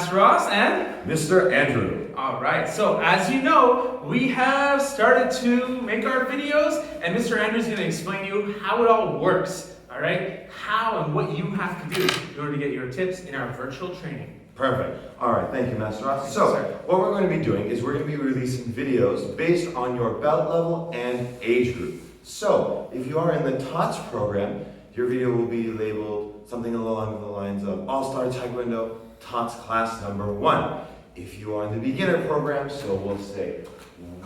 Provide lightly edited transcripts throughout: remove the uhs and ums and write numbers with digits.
Master Ross and Mr. Andrew. all right, so as you know, we have started to make our videos, and Mr. Andrew is going to explain to you how it all works. All right, how and what you have to do in order to get your tips in our virtual training. Perfect. All right, thank you, Master Ross. So, what we're going to be doing is we're going to be releasing videos based on your belt level and age group. So, if you are in the Tots program, your video will be labeled something along the lines of All-Star Taekwondo Tots Class Number 1. If you are in the beginner program, so we'll say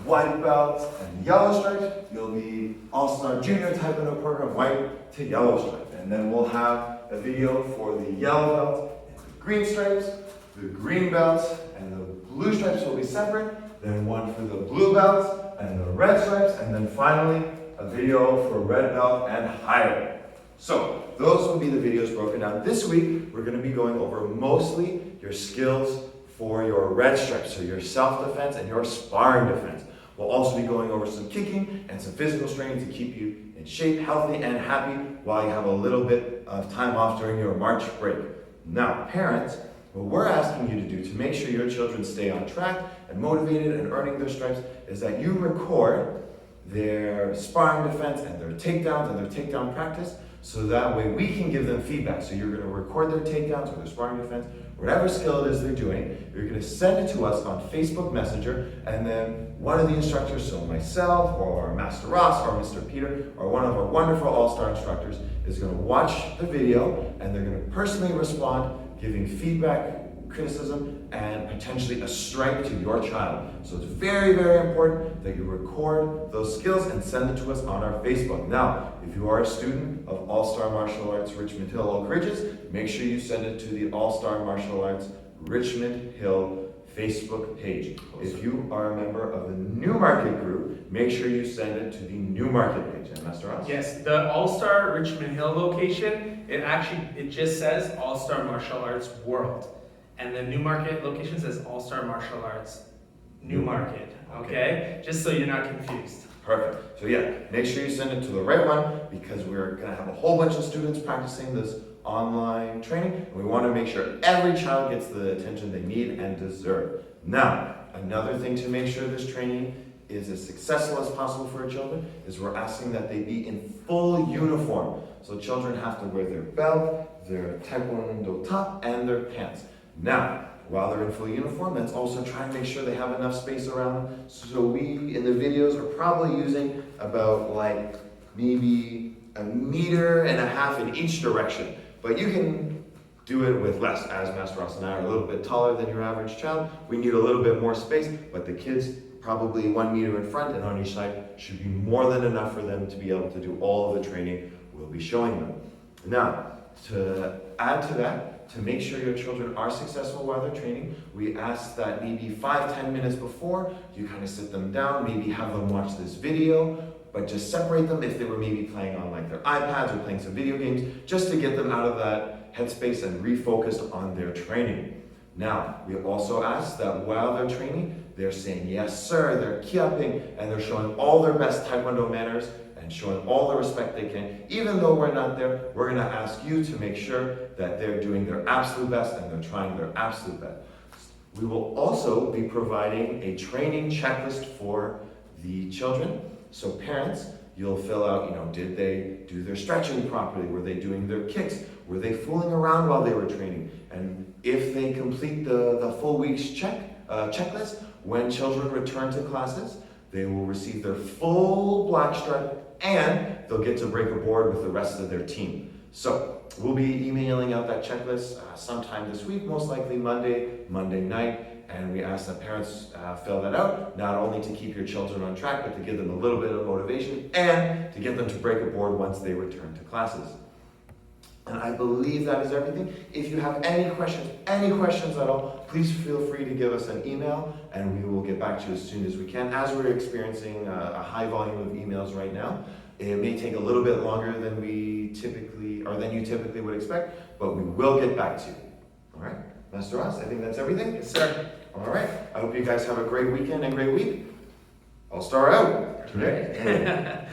white belt and yellow stripes, you'll be All-Star Junior Taekwondo program, white to yellow stripe. And then we'll have a video for the yellow belt and the green stripes, the green belts and the blue stripes will be separate, then one for the blue belts and the red stripes, and then finally a video for red belt and higher. So those will be the videos broken down. This week, we're going to be going over mostly your skills for your red stripes, so your self-defense and your sparring defense. We'll also be going over some kicking and some physical training to keep you in shape, healthy, and happy while you have a little bit of time off during your March break. Now, parents, what we're asking you to do to make sure your children stay on track and motivated and earning their stripes is that you record their sparring defense and their takedowns and their takedown practice, so that way we can give them feedback. So you're going to record their takedowns or their sparring defense, whatever skill it is they're doing, you're going to send it to us on Facebook Messenger, and then one of the instructors, so myself or Master Ross or Mr. Peter or one of our wonderful all-star instructors is going to watch the video and they're going to personally respond, giving feedback, criticism, and potentially a stripe to your child. So it's very, very important that you record those skills and send it to us on our Facebook. Now, if you are a student of All-Star Martial Arts Richmond Hill Oak Ridges, make sure you send it to the All-Star Martial Arts Richmond Hill Facebook page. If you are a member of the Newmarket group, make sure you send it to the Newmarket page. And Master Ross? Yes, the All-Star Richmond Hill location, it just says All-Star Martial Arts World. And the Newmarket location says All-Star Martial Arts Newmarket, okay? Just so you're not confused. Perfect. So yeah, make sure you send it to the right one because we're going to have a whole bunch of students practicing this online training, and we want to make sure every child gets the attention they need and deserve. Now, another thing to make sure this training is as successful as possible for our children is we're asking that they be in full uniform. So children have to wear their belt, their taekwondo top, and their pants. Now, while they're in full uniform, let's also try and make sure they have enough space around them. So we, in the videos, are probably using about like maybe 1.5 meters in each direction. But you can do it with less, as Master Ross and I are a little bit taller than your average child. We need a little bit more space, but the kids probably 1 meter in front and on each side should be more than enough for them to be able to do all of the training we'll be showing them. Now, to add to that, to make sure your children are successful while they're training, we ask that maybe 5-10 minutes before, you kind of sit them down, maybe have them watch this video, but just separate them if they were maybe playing on like their iPads or playing some video games, just to get them out of that headspace and refocused on their training. Now, we also ask that while they're training, they're saying yes sir, they're kiaping, and they're showing all their best Taekwondo manners and showing all the respect they can. Even though we're not there, we're going to ask you to make sure that they're doing their absolute best and they're trying their absolute best. We will also be providing a training checklist for the children. So parents, you'll fill out, did they do their stretching properly? Were they doing their kicks? Were they fooling around while they were training? And if they complete the full week's checklist, when children return to classes, they will receive their full black stripe and they'll get to break a board with the rest of their team. So we'll be emailing out that checklist sometime this week, most likely Monday night. And we ask that parents fill that out, not only to keep your children on track, but to give them a little bit of motivation and to get them to break a board once they return to classes. And I believe that is everything. If you have any questions at all, please feel free to give us an email and we will get back to you as soon as we can. As we're experiencing a high volume of emails right now, it may take a little bit longer than you typically would expect, but we will get back to you. All right, Master Ross, I think that's everything. Yes, sir. All right, I hope you guys have a great weekend and great week. All-Star out. Right.